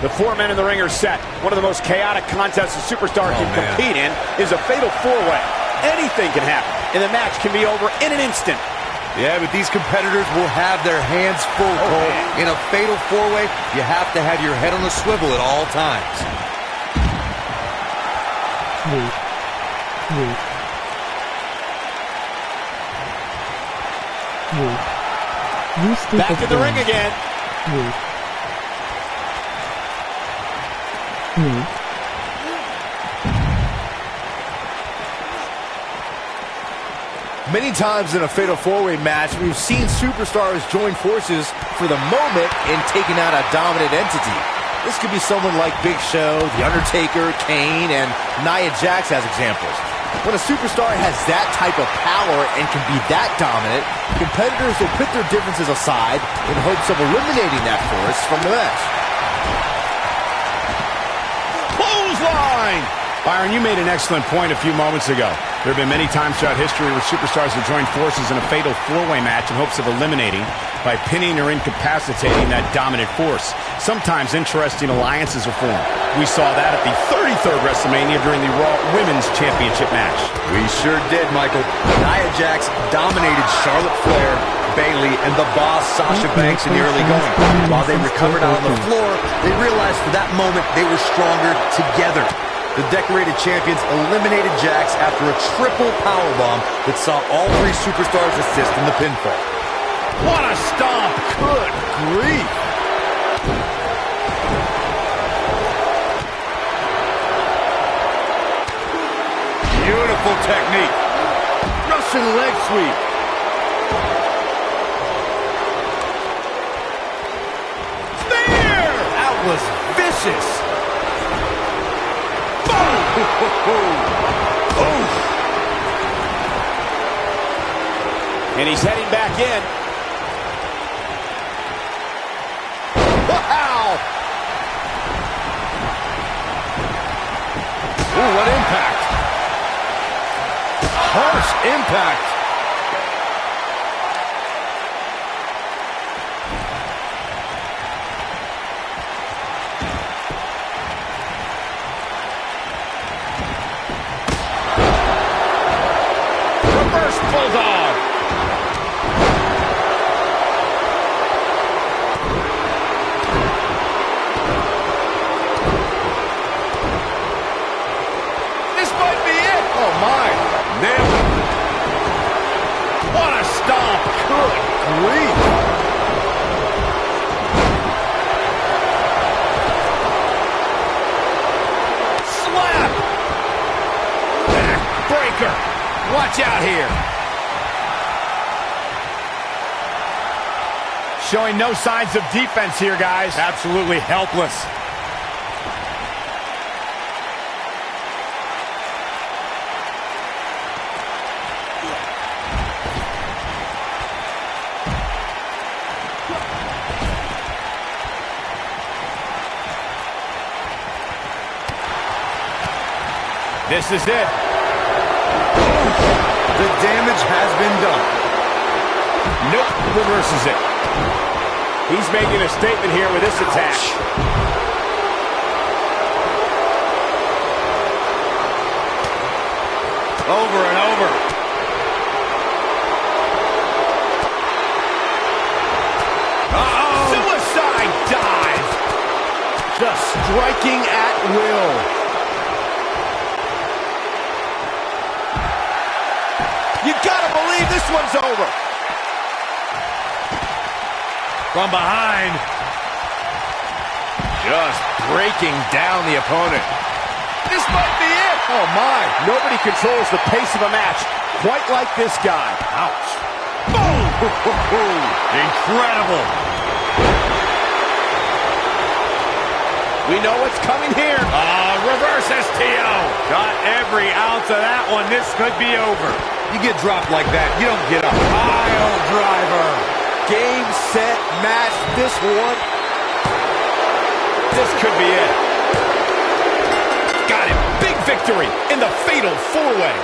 The 4 men in the ring are set. One of the most chaotic contests a superstar can compete in is a fatal 4-way. Anything can happen, and the match can be over in an instant. Yeah, but these competitors will have their hands full, Cole. In a fatal 4-way, you have to have your head on the swivel at all times. Back in the ring again. Many times in a fatal 4-way match, we've seen superstars join forces for the moment in taking out a dominant entity. This could be someone like Big Show, The Undertaker, Kane, and Nia Jax as examples. When a superstar has that type of power and can be that dominant, competitors will put their differences aside in hopes of eliminating that force from the match. Clothesline! Byron, you made an excellent point a few moments ago. There have been many times throughout history where superstars have joined forces in a fatal 4-way match in hopes of eliminating, by pinning or incapacitating, that dominant force. Sometimes interesting alliances are formed. We saw that at the 33rd WrestleMania during the Raw Women's Championship match. We sure did, Michael. Nia Jax dominated Charlotte Flair, Bayley, and the Boss Sasha Banks in the early going. While they recovered out on the floor, they realized for that moment they were stronger together. The decorated champions eliminated Jax after a triple powerbomb that saw all 3 superstars assist in the pinfall. What a stomp! Good grief! Beautiful technique. Russian leg sweep. Spear! That was vicious. And he's heading back in. Wow! Ooh, what impact! Harsh impact! Reverse bulldog. This might be it. Oh my! Nailed it. What a stomp. Good grief. Slap. Back breaker. Watch out here. Showing no signs of defense here, guys. Absolutely helpless. This is it. The damage has been done. Nope, reverses it. He's making a statement here with this attack. Over and over. Uh-oh! Suicide dive! Just striking at will. You gotta believe this one's over. From behind. Just breaking down the opponent. This might be it. Oh my. Nobody controls the pace of a match quite like this guy. Ouch. Boom! Incredible. We know what's coming here. Reverse STO. Got every ounce of that one. This could be over. You get dropped like that, you don't get up. Pile driver. Game, set, match. This one. This could be it. Got it. Big victory in the fatal 4-way.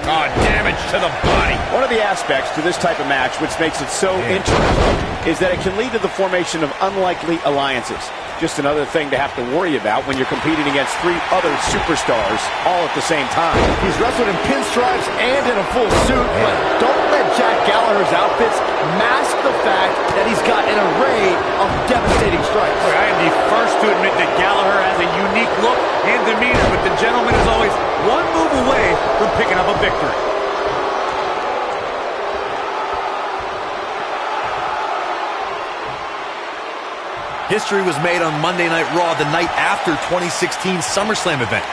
Oh, damage to the body. One of the aspects to this type of match which makes it so interesting is that it can lead to the formation of unlikely alliances. Just another thing to have to worry about when you're competing against 3 other superstars all at the same time. He's wrestled in pinstripes and in a full suit, but don't let Jack Gallagher's outfits mask the fact that he's got an array of devastating strikes. Look, I am the first to admit that Gallagher has a unique look and demeanor, but the gentleman is always one move away from picking up a victory. History was made on Monday Night Raw, the night after 2016 SummerSlam event.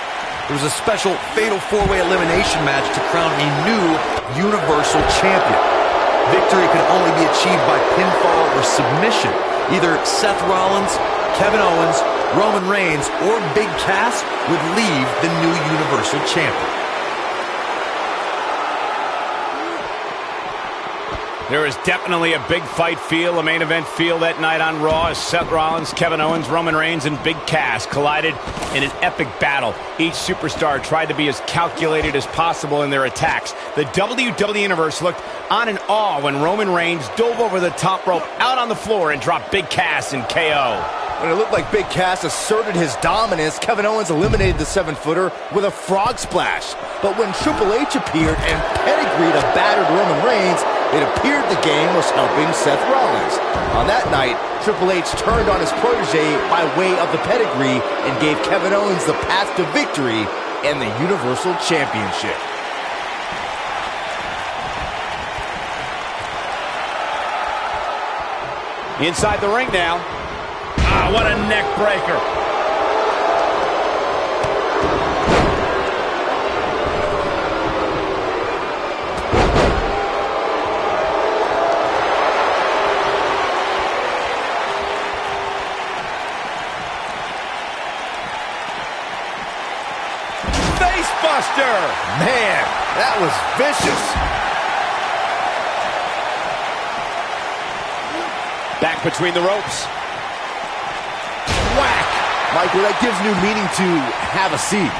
There was a special Fatal 4-Way elimination match to crown a new Universal Champion. Victory could only be achieved by pinfall or submission. Either Seth Rollins, Kevin Owens, Roman Reigns, or Big Cass would leave the new Universal Champion. There is definitely a big fight feel, a main event feel that night on Raw as Seth Rollins, Kevin Owens, Roman Reigns, and Big Cass collided in an epic battle. Each superstar tried to be as calculated as possible in their attacks. The WWE Universe looked on in awe when Roman Reigns dove over the top rope out on the floor and dropped Big Cass in KO. When it looked like Big Cass asserted his dominance, Kevin Owens eliminated the 7-footer with a frog splash. But when Triple H appeared and pedigreed a battered Roman Reigns, it appeared the game was helping Seth Rollins. On that night, Triple H turned on his protege by way of the pedigree and gave Kevin Owens the path to victory and the Universal Championship. Inside the ring now. Ah, what a neck breaker. Facebuster! Man, that was vicious. Back between the ropes. Whack! Michael, that gives new meaning to have a seat.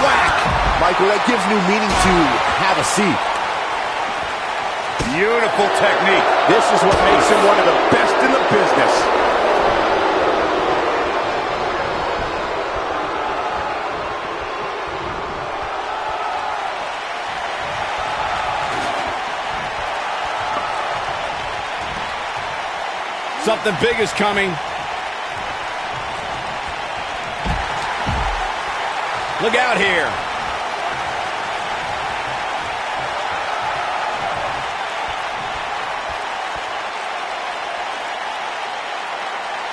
Whack! Michael, that gives new meaning to have a seat. Beautiful technique. This is what makes him one of the best in the business. Something big is coming. Look out here.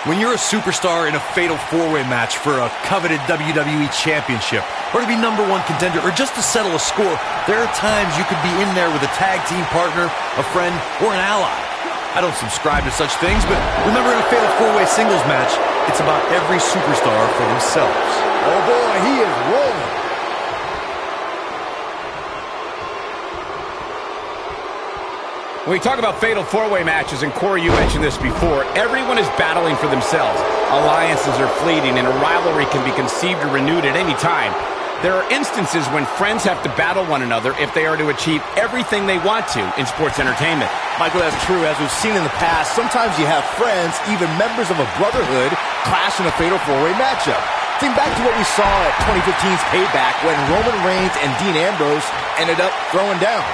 When you're a superstar in a fatal four-way match for a coveted WWE Championship, or to be #1 contender, or just to settle a score, there are times you could be in there with a tag team partner, a friend, or an ally. I don't subscribe to such things, but remember, in a fatal four-way singles match, it's about every superstar for themselves. Oh boy, he is rolling. When we talk about fatal four-way matches, and Corey, you mentioned this before, everyone is battling for themselves. Alliances are fleeting, and a rivalry can be conceived or renewed at any time. There are instances when friends have to battle one another if they are to achieve everything they want to in sports entertainment. Michael, that's true. As we've seen in the past, sometimes you have friends, even members of a brotherhood, clash in a fatal four-way matchup. Think back to what we saw at 2015's Payback when Roman Reigns and Dean Ambrose ended up throwing down.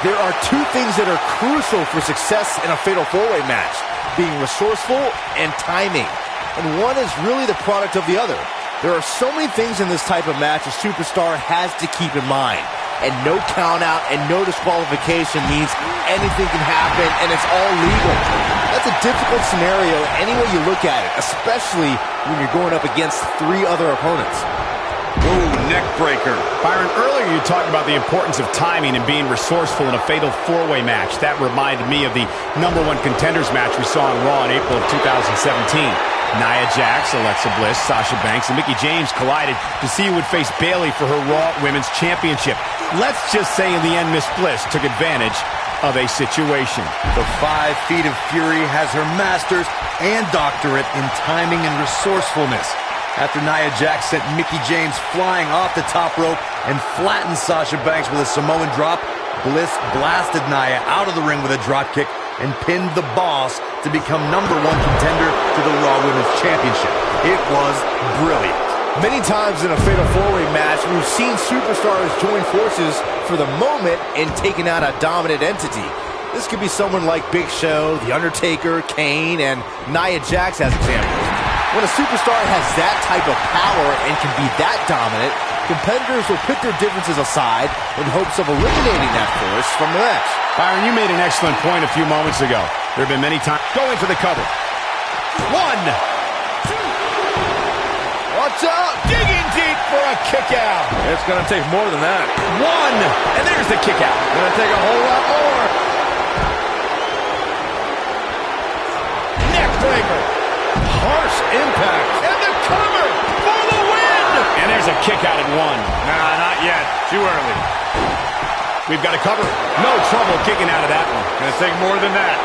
There are two things that are crucial for success in a fatal four-way match: being resourceful and timing. And one is really the product of the other. There are so many things in this type of match a superstar has to keep in mind. And no count out and no disqualification means anything can happen and it's all legal. That's a difficult scenario any way you look at it, especially when you're going up against 3 other opponents. Ooh, neck breaker. Byron, earlier you talked about the importance of timing and being resourceful in a fatal four-way match. That reminded me of the #1 contenders match we saw on Raw in April of 2017. Nia Jax, Alexa Bliss, Sasha Banks, and Mickie James collided to see who would face Bayley for her Raw Women's Championship. Let's just say in the end, Miss Bliss took advantage of a situation. The 5 Feet of Fury has her master's and doctorate in timing and resourcefulness. After Nia Jax sent Mickie James flying off the top rope and flattened Sasha Banks with a Samoan drop, Bliss blasted Nia out of the ring with a dropkick and pinned the Boss to become #1 contender to the Raw Women's Championship. It was brilliant. Many times in a fatal four-way match, we've seen superstars join forces for the moment in taking out a dominant entity. This could be someone like Big Show, The Undertaker, Kane, and Nia Jax as examples. When a superstar has that type of power and can be that dominant, competitors will put their differences aside in hopes of eliminating that force from the match. Byron, you made an excellent point a few moments ago. There have been many times going for the cover. 1. Watch out! Digging deep for a kick out. It's going to take more than that. 1. And there's the kick out. Going to take a whole lot more. Neck breaker. Harsh impact. And the cover for the win. And there's a kick out at 1. Nah, not yet. Too early. We've got a cover. No trouble kicking out of that one. Going to take more than that.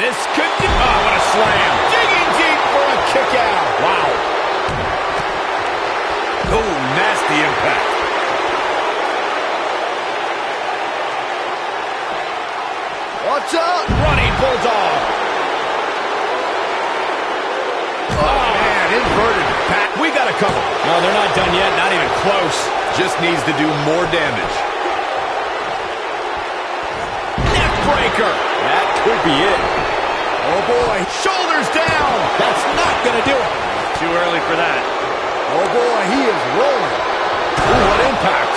This could be... Oh, what a slam. Digging deep for a kick out. Wow. Oh, nasty impact. Watch out. Running bulldog. Oh, man, inverted. Pat, we got a cover. No, they're not done yet. Not even close. Just needs to do more damage. Neck breaker. That could be it. Oh, boy. Shoulders down. That's not going to do it. Too early for that. Oh, boy, he is rolling. Ooh, what impact.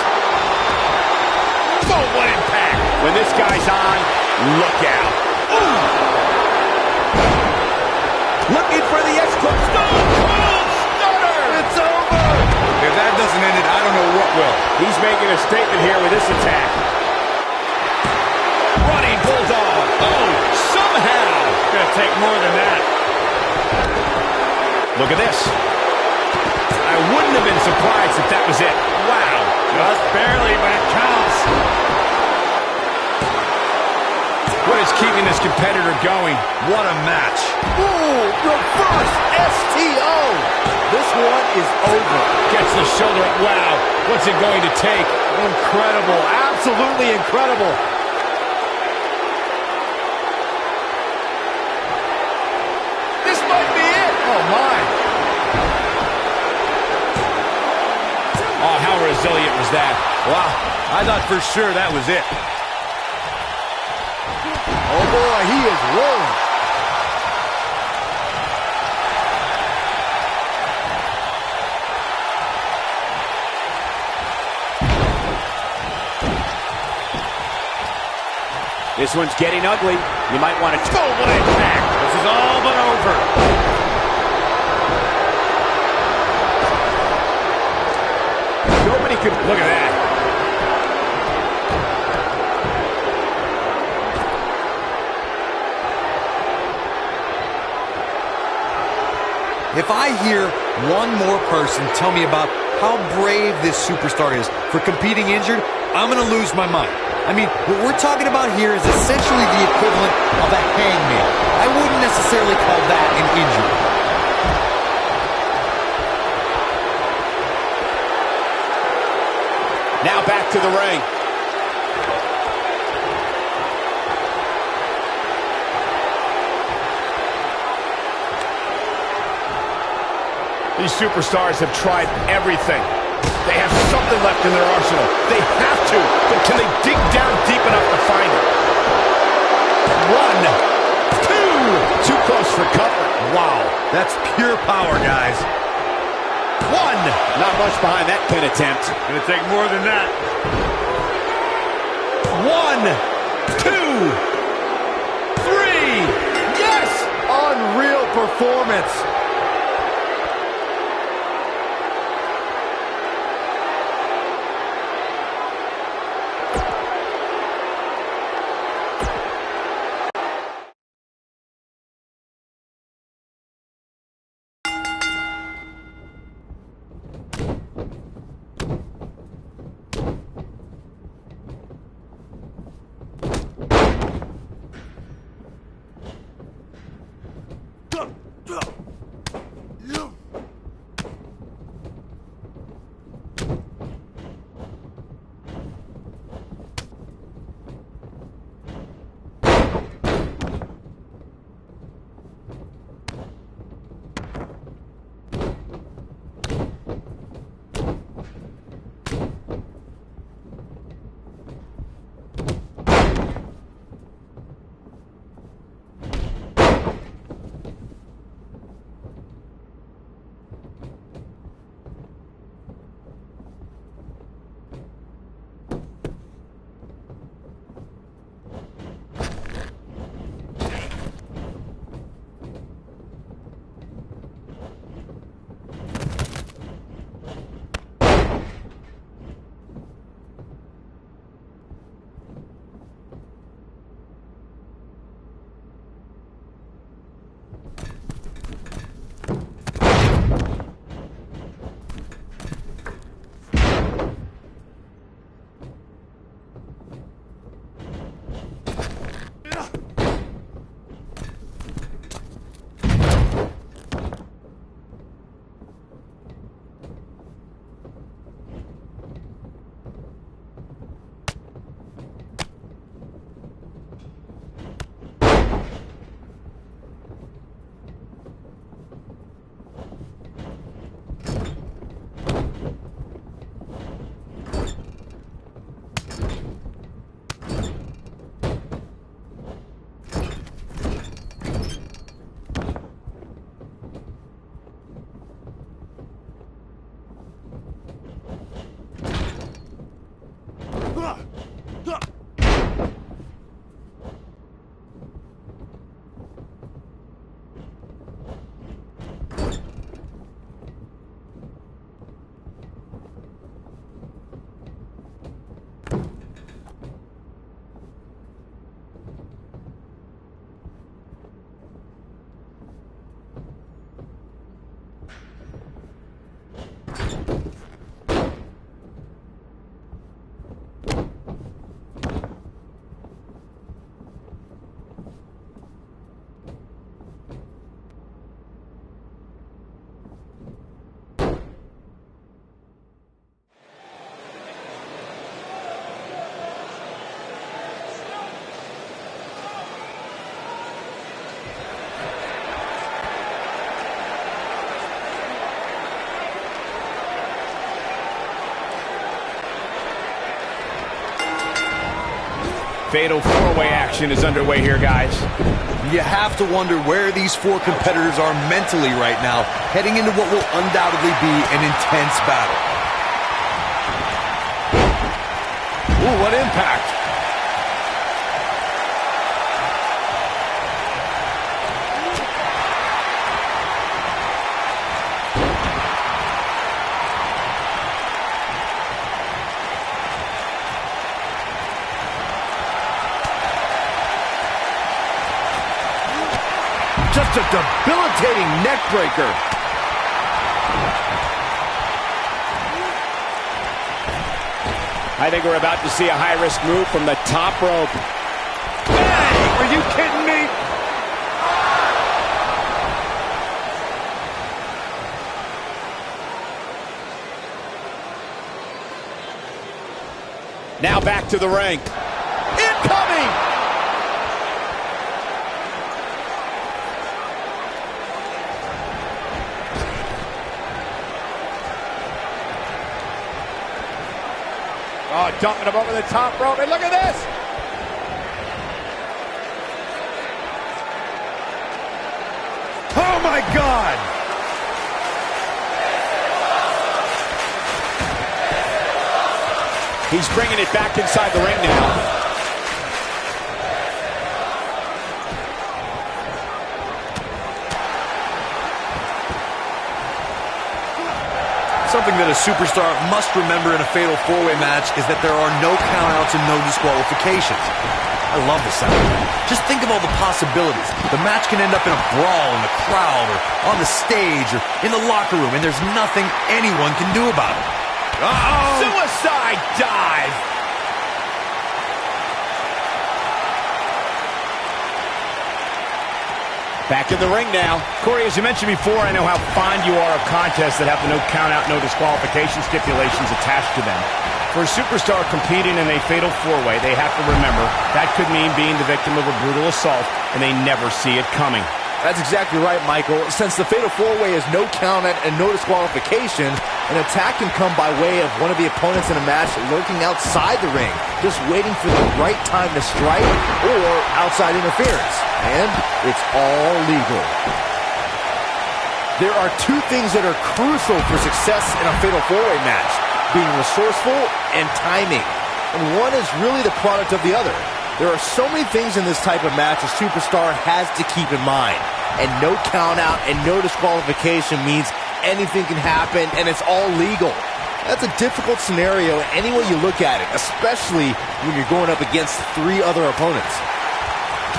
Oh, what impact. When this guy's on, look out. Ooh. Looking for the X-Club. Stone Cold Stunner. It's over. If that doesn't end it, I don't know what will. He's making a statement here with this attack. Running bulldog. Oh, somehow. It's going to take more than that. Look at this. I wouldn't have been surprised if that was it. Wow. Just barely, but it counts. What is keeping this competitor going. What a match. Ooh, reverse STO. This one is over. Gets the shoulder up. Wow, what's it going to take? Incredible, absolutely incredible. This might be it. Oh, my. Oh, how resilient was that? Wow, I thought for sure that was it. Oh, boy, he is rolling. This one's getting ugly. You might want to... Oh, what an attack. This is all but over. Nobody could... Look at that. If I hear one more person tell me about how brave this superstar is for competing injured, I'm going to lose my mind. I mean, what we're talking about here is essentially the equivalent of a hangnail. I wouldn't necessarily call that an injury. Now back to the ring. These superstars have tried everything. They have something left in their arsenal. They have to, but can they dig down deep enough to find it? 1, 2, too close for comfort. Wow, That's pure power, guys. 1, not much behind that pin attempt. Gonna take more than that. 1, 2, 3. Yes! Unreal performance. Fatal four-way action is underway here, guys. You have to wonder where these four competitors are mentally right now, heading into what will undoubtedly be an intense battle. Ooh, what impact. Just a debilitating neck breaker. I think we're about to see a high-risk move from the top rope. Hey, are you kidding me? Now back to the ring. Incoming! Oh, dumping him over the top rope, and look at this! Oh my God! He's bringing it back inside the ring now. Something that a superstar must remember in a fatal four-way match is that there are no countouts and no disqualifications. I love the sound of that. Just think of all the possibilities. The match can end up in a brawl in the crowd or on the stage or in the locker room, and there's nothing anyone can do about it. Uh-oh! Suicide dive! Back in the ring now. Corey, as you mentioned before, I know how fond you are of contests that have the no count-out, no disqualification stipulations attached to them. For a superstar competing in a fatal four-way, they have to remember that could mean being the victim of a brutal assault, and they never see it coming. That's exactly right, Michael. Since the fatal four-way is no count-out and no disqualification, an attack can come by way of one of the opponents in a match lurking outside the ring, just waiting for the right time to strike or outside interference. And it's all legal. There are two things that are crucial for success in a fatal four-way match: being resourceful and timing. And one is really the product of the other. There are so many things in this type of match a superstar has to keep in mind. And no count-out and no disqualification means anything can happen and it's all legal. That's a difficult scenario any way you look at it, especially when you're going up against three other opponents.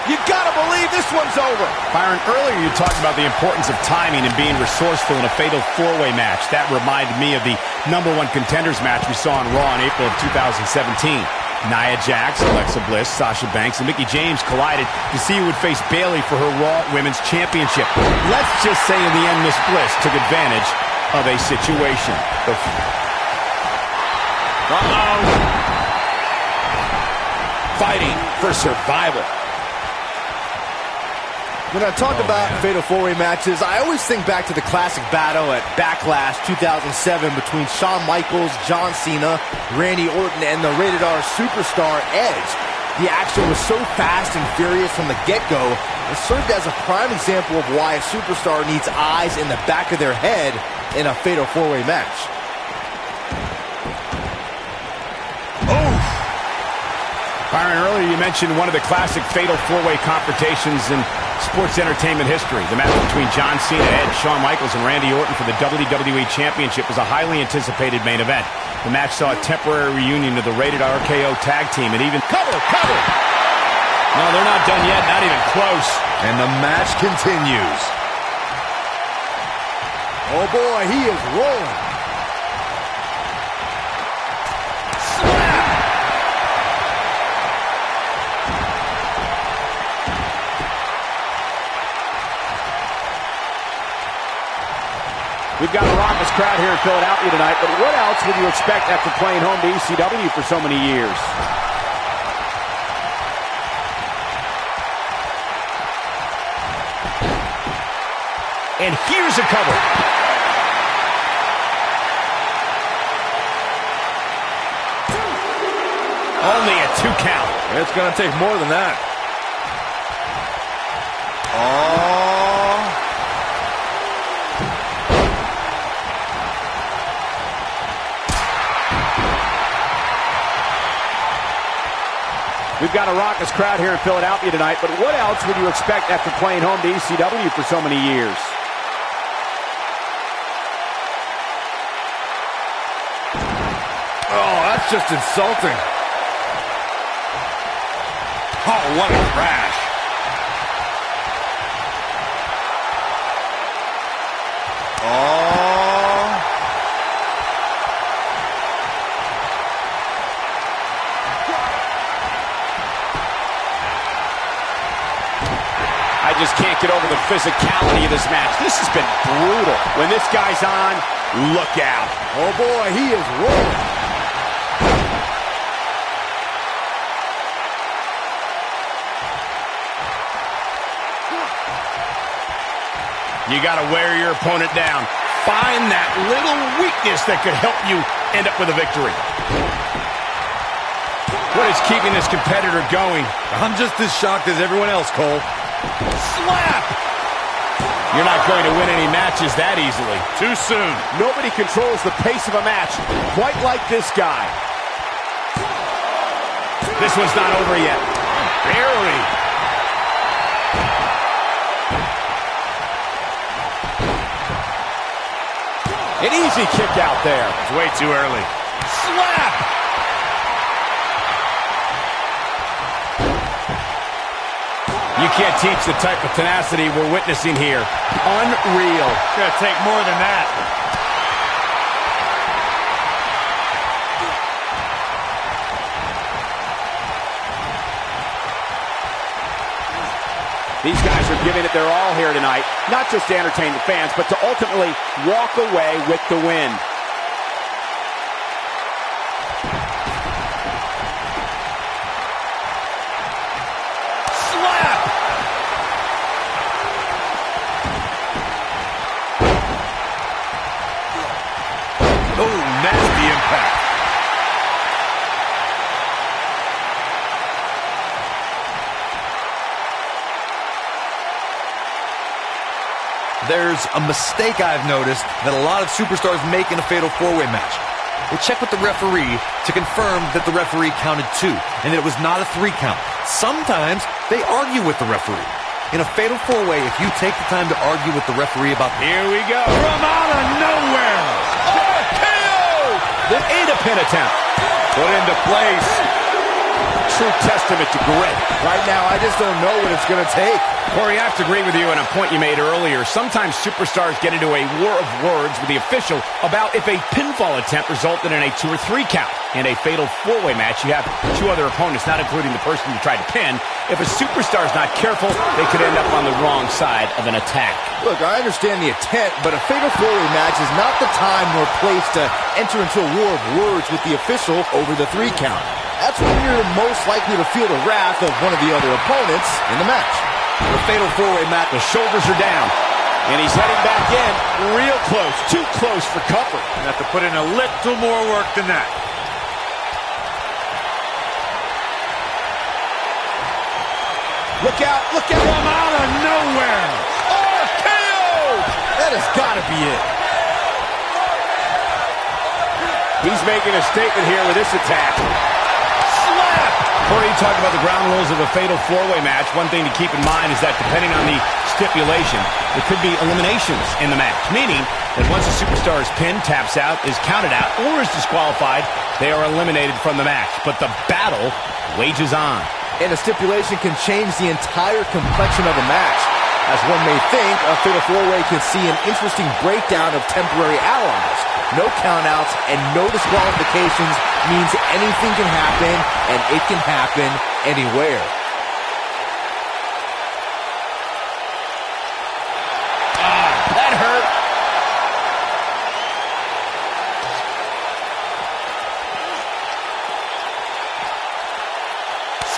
You gotta believe this one's over. Byron, earlier you talked about the importance of timing and being resourceful in a fatal four-way match. That reminded me of the #1 contenders match we saw on Raw in April of 2017. Nia Jax, Alexa Bliss, Sasha Banks, and Mickie James collided to see who would face Bayley for her Raw Women's Championship. Let's just say in the end, Miss Bliss took advantage of a situation. Uh-oh. Fighting for survival. When I talk about fatal four-way matches, I always think back to the classic battle at Backlash 2007 between Shawn Michaels, John Cena, Randy Orton, and the Rated R superstar Edge. The action was so fast and furious from the get-go, it served as a prime example of why a superstar needs eyes in the back of their head in a fatal four-way match. Byron, earlier you mentioned one of the classic fatal four-way confrontations in sports entertainment history. The match between John Cena, Edge, Shawn Michaels, and Randy Orton for the WWE Championship was a highly anticipated main event. The match saw a temporary reunion of the Rated RKO tag team and even... Cover! No, they're not done yet, not even close. And the match continues. Oh boy, he is rolling. We've got a raucous crowd here in Philadelphia tonight, but what else would you expect after playing home to ECW for so many years? And here's a cover. Only a 2 count. It's going to take more than that. Oh. We've got a raucous crowd here in Philadelphia tonight, but what else would you expect after playing home to ECW for so many years? Oh, that's just insulting. Oh, what a crash. Oh. I just can't get over the physicality of this match. This has been brutal. When this guy's on, look out. Oh boy, he is rolling. You got to wear your opponent down. Find that little weakness that could help you end up with a victory. What is keeping this competitor going? I'm just as shocked as everyone else, Cole. Slap! You're not going to win any matches that easily. Too soon. Nobody controls the pace of a match quite like this guy. This one's not over yet. Barely. An easy kick out there. It's way too early. Slap! You can't teach the type of tenacity we're witnessing here. Unreal. It's going to take more than that. These guys are giving it their all here tonight, not just to entertain the fans, but to ultimately walk away with the win. Oh, nasty impact. There's a mistake I've noticed that a lot of superstars make in a fatal four-way match. They check with the referee to confirm that the referee counted 2 and that it was not a 3 count. Sometimes they argue with the referee. In a fatal four-way, if you take the time to argue with the referee about... Here we go. From out of nowhere. The Ada pin attempt. Put into place. True testament to grit. Right now, I just don't know what it's going to take. Corey, I have to agree with you on a point you made earlier. Sometimes superstars get into a war of words with the official about if a pinfall attempt resulted in a 2 or 3 count. In a fatal four-way match, you have 2 other opponents, not including the person you tried to pin. If a superstar's not careful, they could end up on the wrong side of an attack. Look, I understand the intent, but a fatal four-way match is not the time nor place to enter into a war of words with the official over the 3 count. That's when you're most likely to feel the wrath of one of the other opponents in the match. The fatal four-way match, the shoulders are down, and he's heading back in real close, too close for comfort. You have to put in a little more work than that. Look out, look out. From out of nowhere. RKO! That has got to be it. He's making a statement here with this attack. Slap! Before you talk about the ground rules of a fatal four-way match, one thing to keep in mind is that depending on the stipulation, there could be eliminations in the match, meaning that once a superstar is pinned, taps out, is counted out, or is disqualified, they are eliminated from the match. But the battle wages on. And a stipulation can change the entire complexion of a match. As one may think, a fatal four-way can see an interesting breakdown of temporary allies. No countouts and no disqualifications means anything can happen, and it can happen anywhere. That hurt.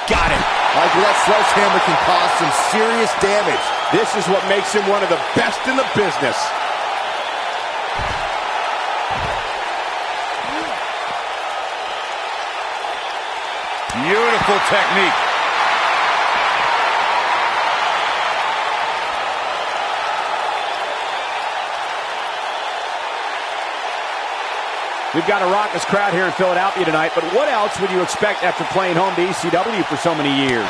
Got it. Like that sledgehammer can cause some serious damage. This is what makes him one of the best in the business. You Powerful technique. We've got a raucous crowd here in Philadelphia tonight, but what else would you expect after playing home to ECW for so many years?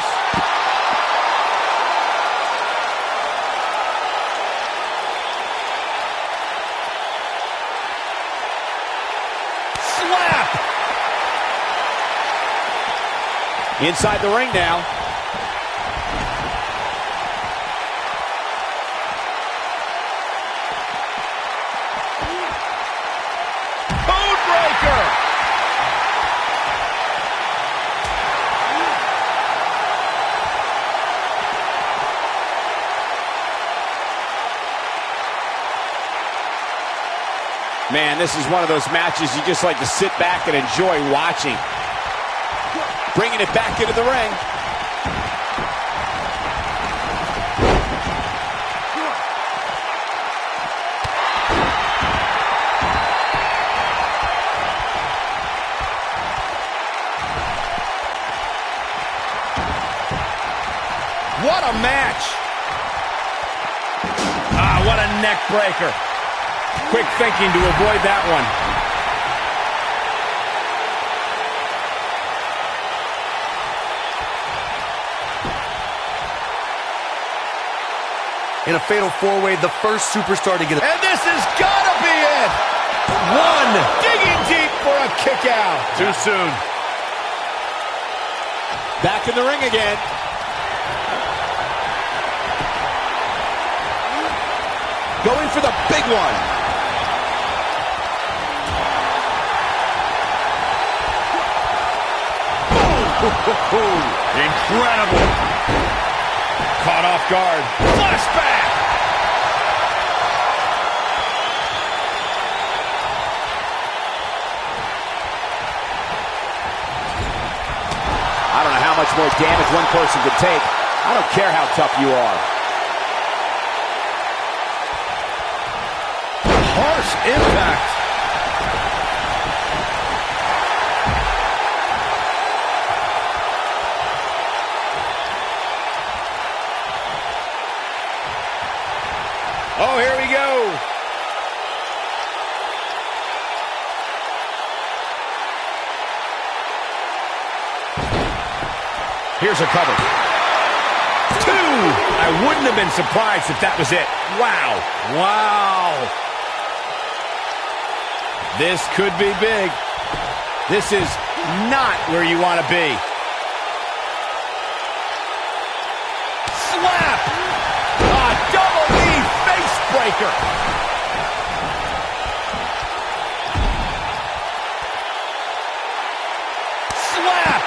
Slap! Inside the ring now. Man, this is one of those matches you just like to sit back and enjoy watching. Bringing it back into the ring. What a match! Ah, what a neck breaker. Quick thinking to avoid that one. In a fatal four-way, the first superstar to get it. And this has got to be it! One! Digging deep for a kick out. Too soon. Back in the ring again. Going for the big one. Incredible. Caught off guard. Flashback. I don't know how much more damage one person could take. I don't care how tough you are. Harsh impact. Oh, here we go. Here's a cover. 2! I wouldn't have been surprised if that was it. Wow. Wow. This could be big. This is not where you want to be. Slap. A double knee face breaker. Slap.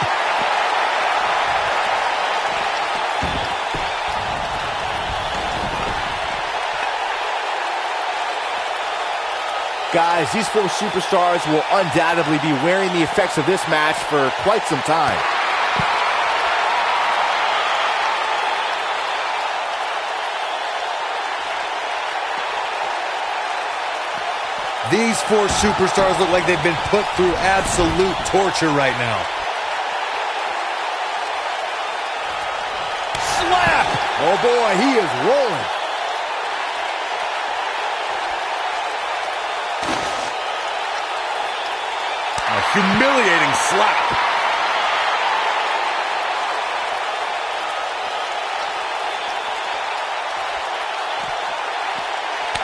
Guys, these four superstars will undoubtedly be wearing the effects of this match for quite some time. These four superstars look like they've been put through absolute torture right now. Slap! Oh boy, he is rolling. A humiliating slap.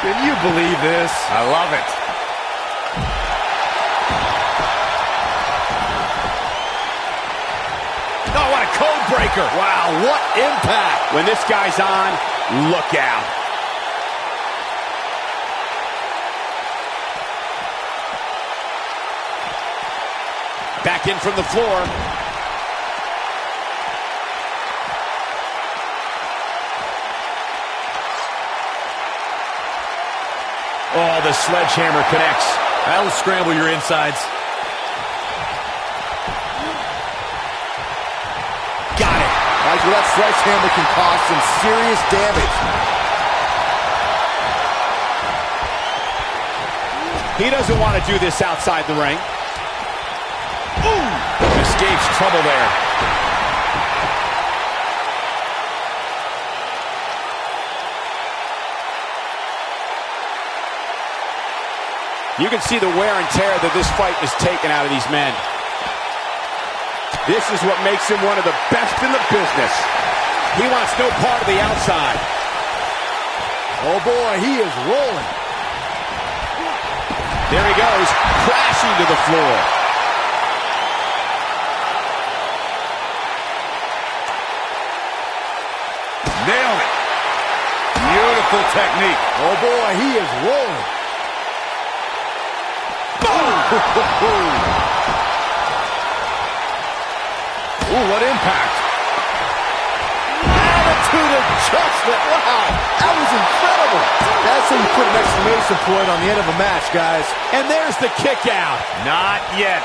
Can you believe this? I love it. Oh, what a code breaker. Wow, what impact. When this guy's on, look out. Back in from the floor. Oh, the sledgehammer connects. That'll scramble your insides. Got it. Like that sledgehammer can cause some serious damage. He doesn't want to do this outside the ring. Ooh! Escapes trouble there. You can see the wear and tear that this fight has taken out of these men. This is what makes him one of the best in the business. He wants no part of the outside. Oh boy, he is rolling. There he goes, crashing to the floor. Nailed it. Beautiful technique. Oh boy, he is rolling. Ooh, what impact. Attitude adjustment. Wow, that was incredible. That's how you put an exclamation point on the end of a match, guys. And there's the kick out. Not yet.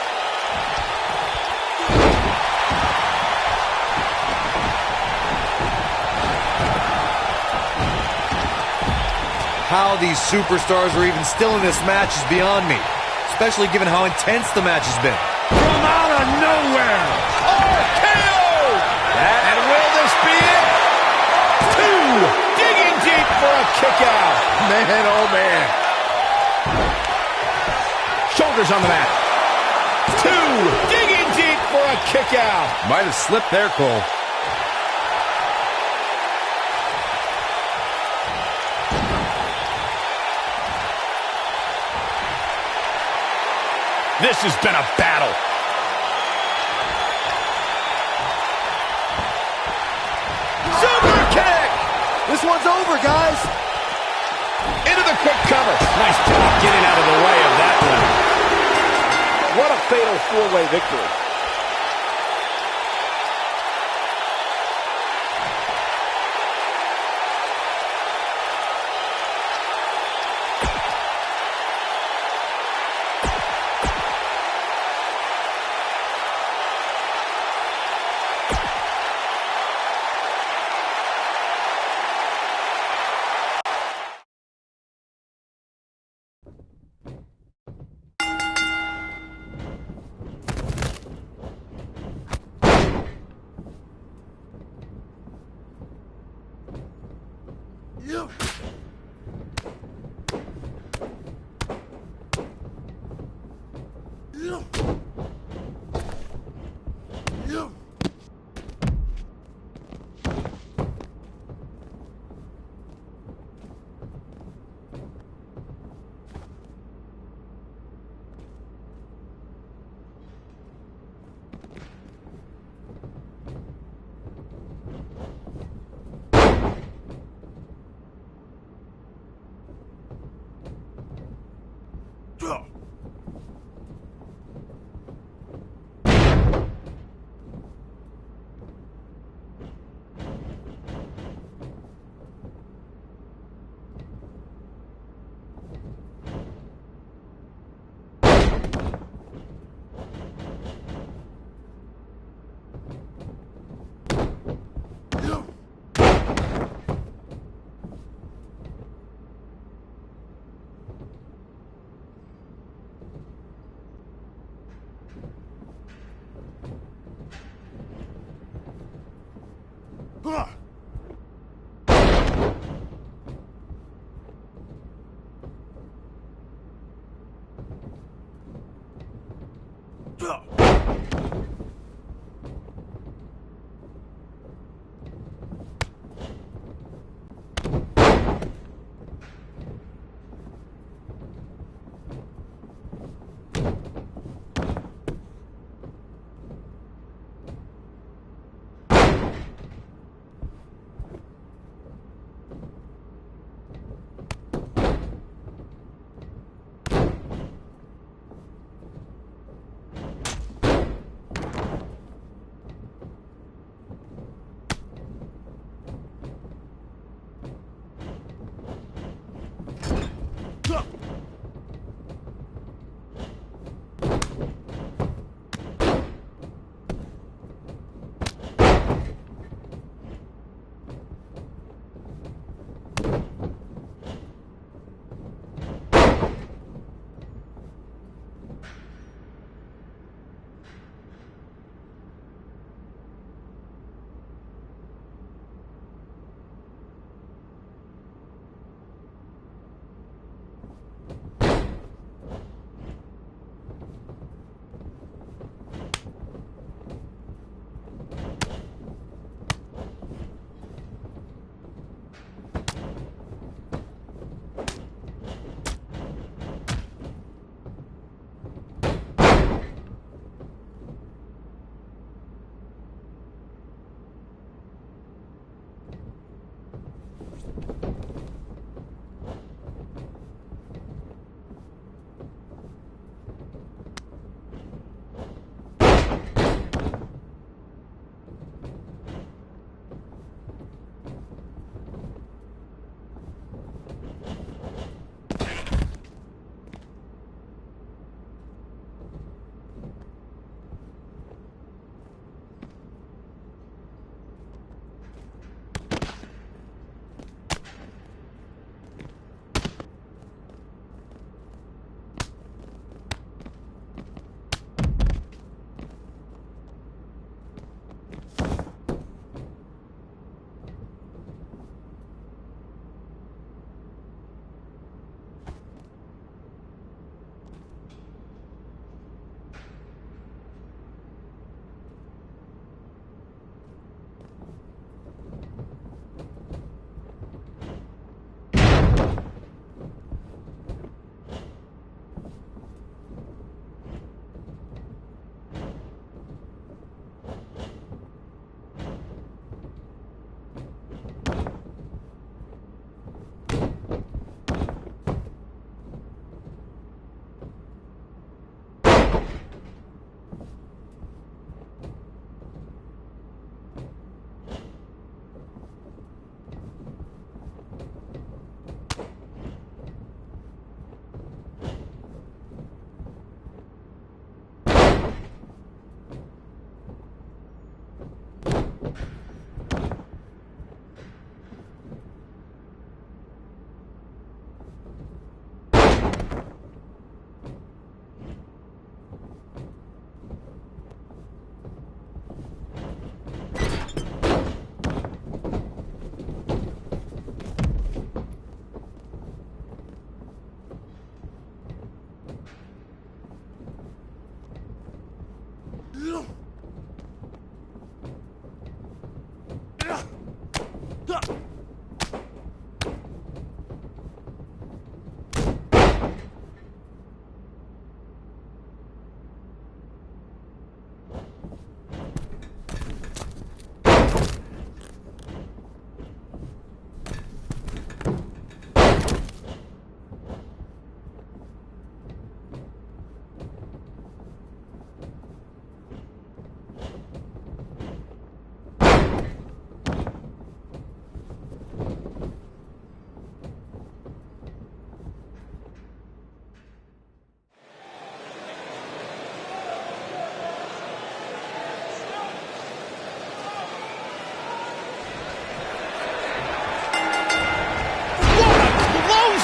How these superstars are even still in this match is beyond me, especially given how intense the match has been. From out of nowhere. RKO! And will this be it? Two! Digging deep for a kick out. Man, oh man. Shoulders on the mat. Two! Digging deep for a kick out. Might have slipped there, Cole. This has been a battle. Super kick! This one's over, guys. Into the quick cover. Nice job getting out of the way of that one. What a fatal four-way victory.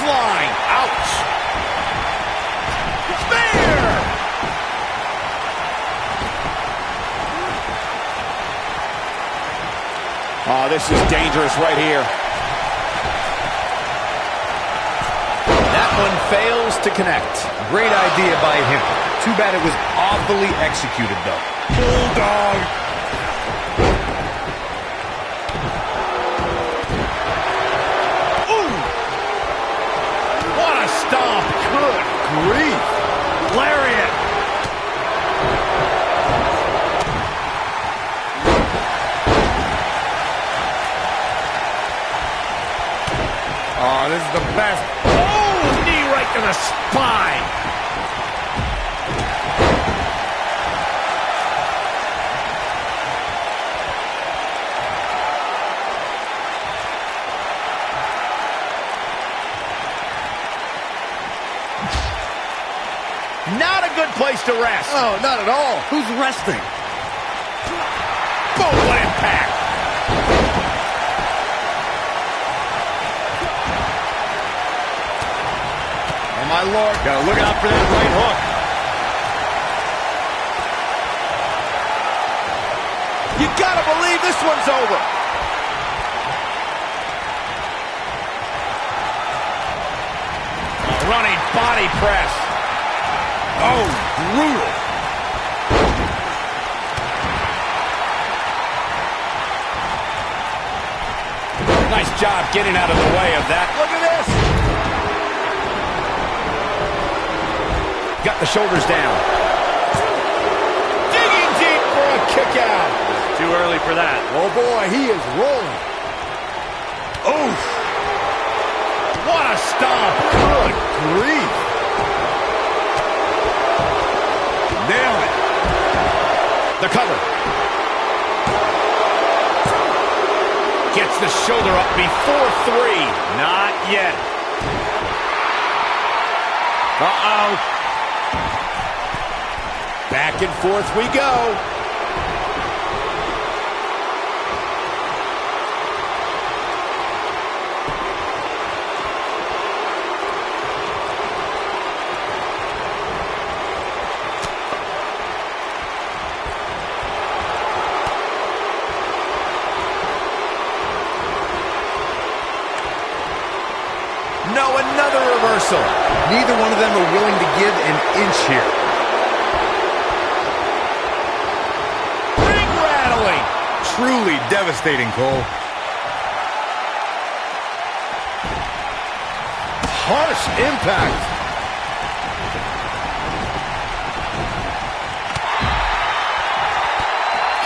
clothesline. Ouch. Spear. Oh, this is dangerous right here. That one fails to connect. Great idea by him. Too bad it was awfully executed, though. Bulldog. Ooh. What a stomp. Good grief. Lariat. Oh, this is the best. Oh, knee right to the spine. Not a good place to rest. Oh, not at all. Who's resting? Boom, what impact. Oh, my Lord. Gotta look out for that right hook. You gotta believe this one's over. Running body press. Oh, brutal. Nice job getting out of the way of that. Look at this. Got the shoulders down. Digging deep for a kick out. Too early for that. Oh, boy, he is rolling. Oof. What a stomp. Good grief. Nail it. The cover. Gets the shoulder up before 3. Not yet. Uh-oh. Back and forth we go. No, another reversal. Neither one of them are willing to give an inch here. Ring rattling. Truly devastating, Cole. Harsh impact.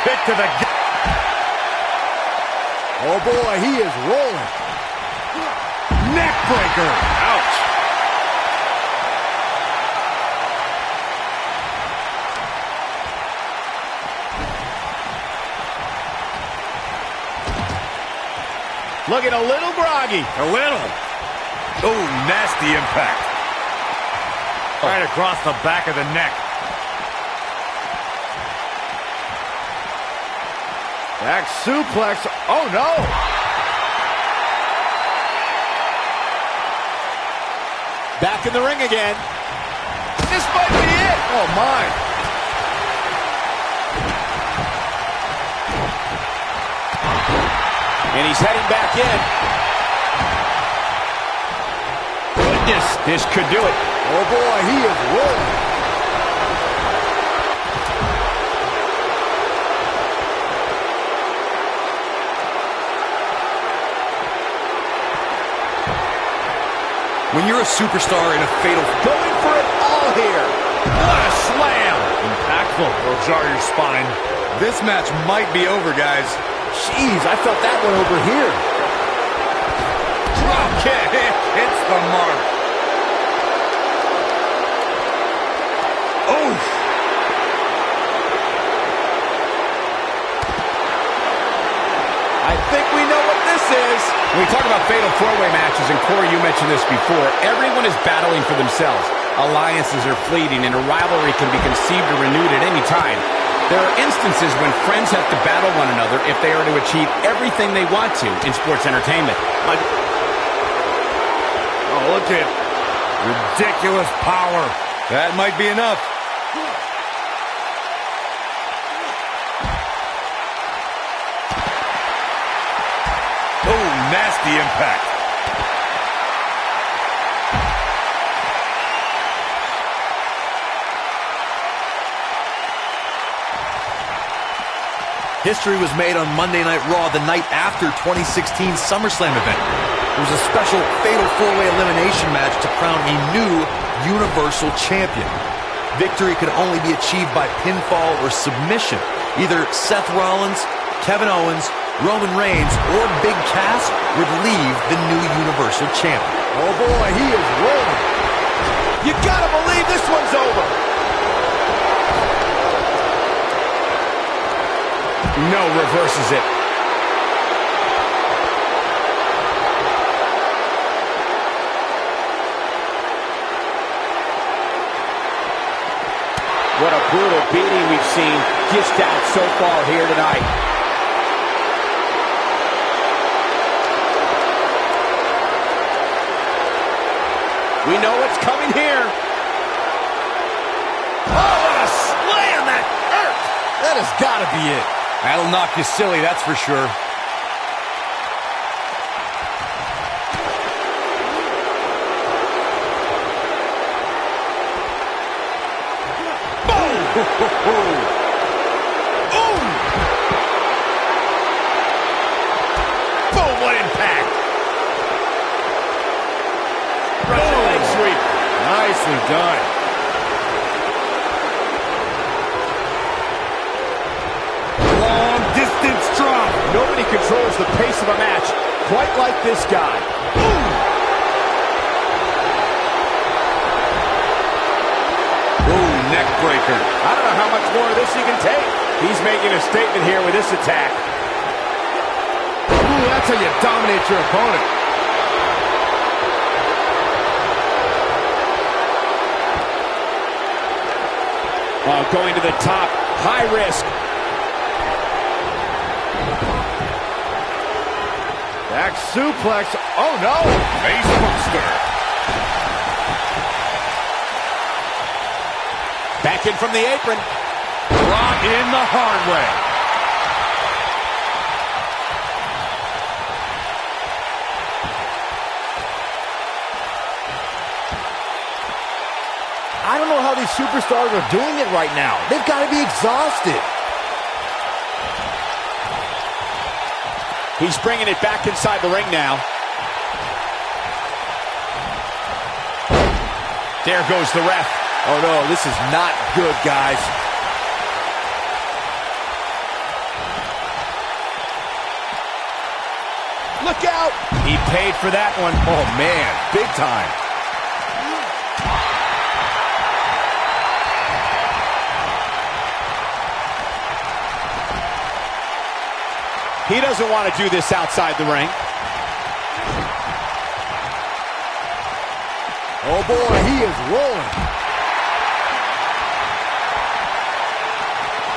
Kick to the... Oh, boy, he is rolling. Neck breaker. Ouch. Looking a little groggy. A little. Oh, nasty impact. Right across the back of the neck. Back suplex. Oh, no. Back in the ring again. This might be it. Oh, my. And he's heading back in. Goodness, this could do it. Oh, boy, he is rolling. When you're a superstar in a fatal... Going for it all here. What a slam. Impactful. Will jar your spine. This match might be over, guys. Jeez, I felt that one over here. Drop kick. Hits the mark. Oof. I think we know what this is. When we talk about fatal four-way matches, and Corey, you mentioned this before, everyone is battling for themselves. Alliances are fleeting, and a rivalry can be conceived or renewed at any time. There are instances when friends have to battle one another if they are to achieve everything they want to in sports entertainment. Oh, Look at ridiculous power. That might be enough. Oh, nasty impact. History was made on Monday Night Raw the night after 2016 SummerSlam event. It was a special fatal four-way elimination match to crown a new Universal Champion. Victory could only be achieved by pinfall or submission. Either Seth Rollins, Kevin Owens, Roman Reigns, or Big Cass would leave the new Universal Champion. Oh boy, he is rolling. You gotta believe this one's over. No, reverses it. What a brutal beating we've seen dished out so far here tonight. We know what's coming here. Oh, what a slam that hurt. That has got to be it. That'll knock you silly, that's for sure. Boom! Boom, what impact. Russian leg sweep. Nicely done. Long distance drop. Nobody controls the pace of a match quite like this guy. Boom! Ooh, neck breaker. I don't know how much more of this he can take. He's making a statement here with this attack. Ooh, that's how you dominate your opponent. Going to the top, high risk. Back suplex. Oh no! Face buster. Back in from the apron. Brought in the hard way. I don't know how these superstars are doing it right now. They've got to be exhausted. He's bringing it back inside the ring now. There goes the ref. Oh no, this is not good, guys. Look out! He paid for that one. Oh man, big time. He doesn't want to do this outside the ring. Oh boy, he is rolling.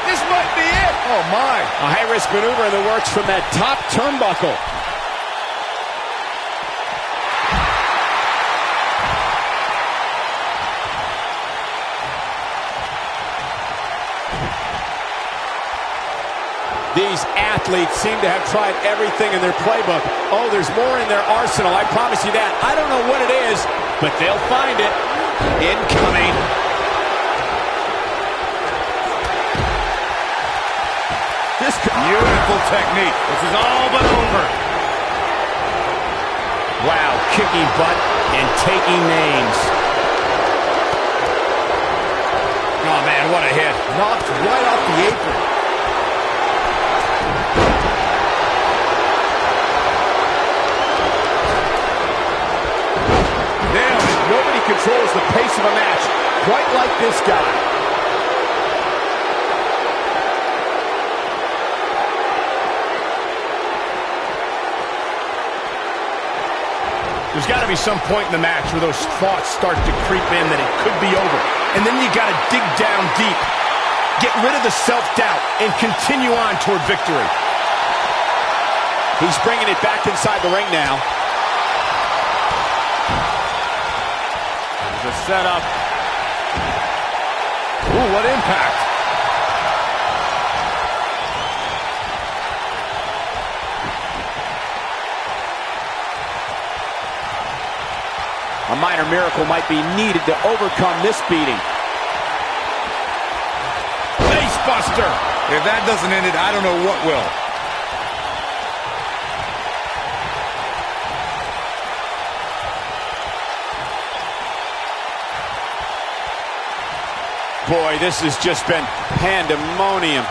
This might be it. Oh my. A high-risk maneuver in the works from that top turnbuckle. These athletes seem to have tried everything in their playbook. Oh, there's more in their arsenal, I promise you that. I don't know what it is, but they'll find it. Incoming. This beautiful technique. This is all but over. Wow, kicking butt and taking names. Oh man, what a hit. Knocked right off the apron. Nobody controls the pace of a match quite like this guy. There's got to be some point in the match where those thoughts start to creep in that it could be over. And then you got to dig down deep, get rid of the self-doubt, and continue on toward victory. He's bringing it back inside the ring now. the setup. Ooh, what impact. A minor miracle might be needed to overcome this beating. Face buster. If that doesn't end it, I don't know what will. Boy, this has just been pandemonium.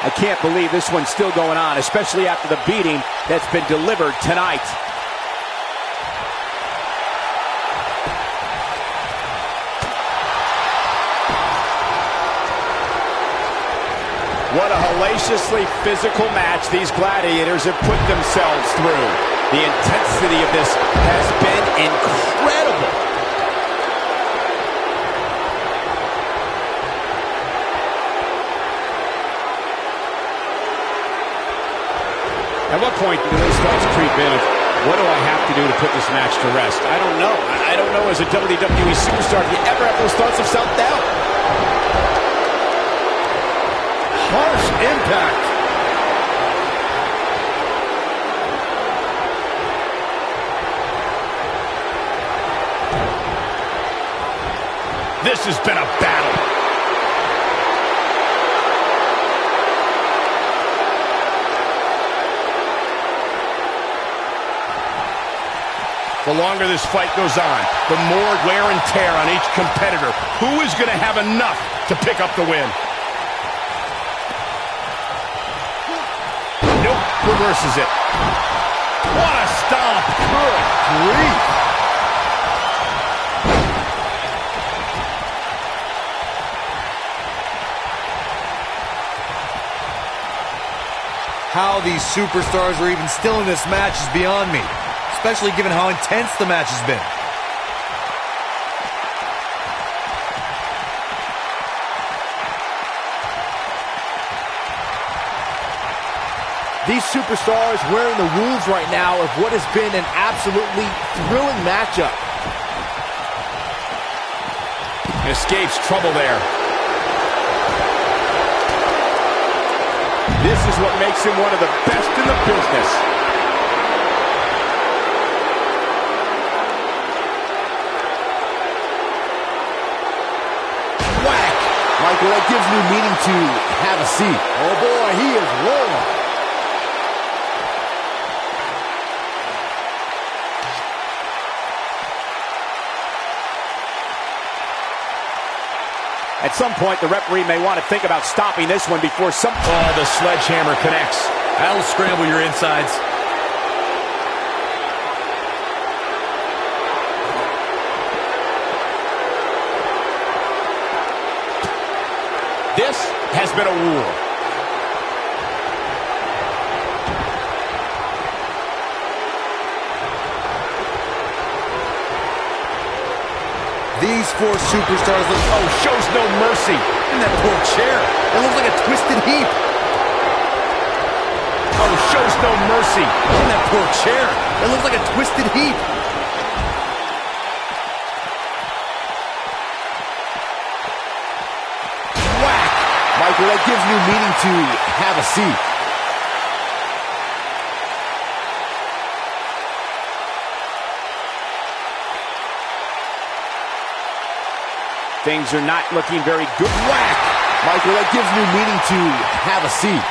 I can't believe this one's still going on, especially after the beating that's been delivered tonight. What a hellaciously physical match these gladiators have put themselves through. The intensity of this has been incredible. At what point do those thoughts creep in of, what do I have to do to put this match to rest? I don't know. I don't know as a WWE superstar if you ever have those thoughts of self-doubt. Harsh impact. This has been a battle. The longer this fight goes on, the more wear and tear on each competitor. Who is going to have enough to pick up the win? Nope, reverses it. What a stomp. Good grief. How these superstars are even still in this match is beyond me, especially given how intense the match has been. These superstars wearing the wounds right now of what has been an absolutely thrilling matchup. Escapes trouble there. This is what makes him one of the best in the business. Whack! Michael, that gives new meaning to have a seat. Oh boy, he is rolling. At some point, the referee may want to think about stopping this one before some... Oh, the sledgehammer connects. That'll scramble your insides. This has been a war. These four superstars look... Oh, shows no mercy. In that poor chair. It looks like a twisted heap. Oh, shows no mercy. In that poor chair. It looks like a twisted heap. Whack! Michael, that gives new meaning to have a seat. Things are not looking very good. Whack! Michael, that gives new meaning to have a seat.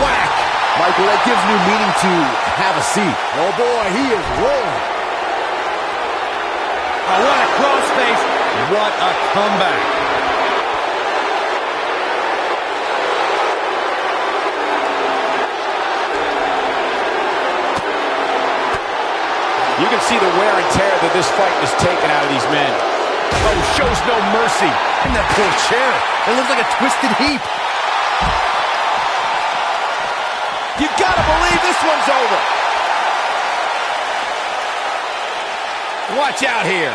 Whack! Michael, that gives new meaning to have a seat. Oh boy, he is rolling. Oh, what a crossface. What a comeback. You can see the wear and tear that this fight has taken out of these men. Oh, shows no mercy. In that poor chair. It looks like a twisted heap. You gotta believe this one's over. Watch out here.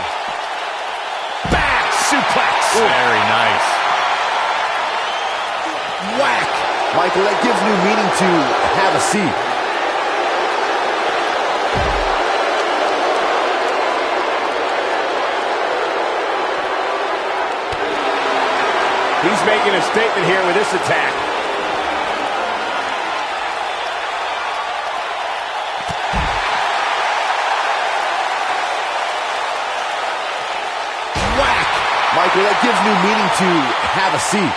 Back suplex. Very nice. Whack. Michael, that gives new meaning to have a seat. He's making a statement here with this attack. Whack! Michael, that gives new meaning to have a seat.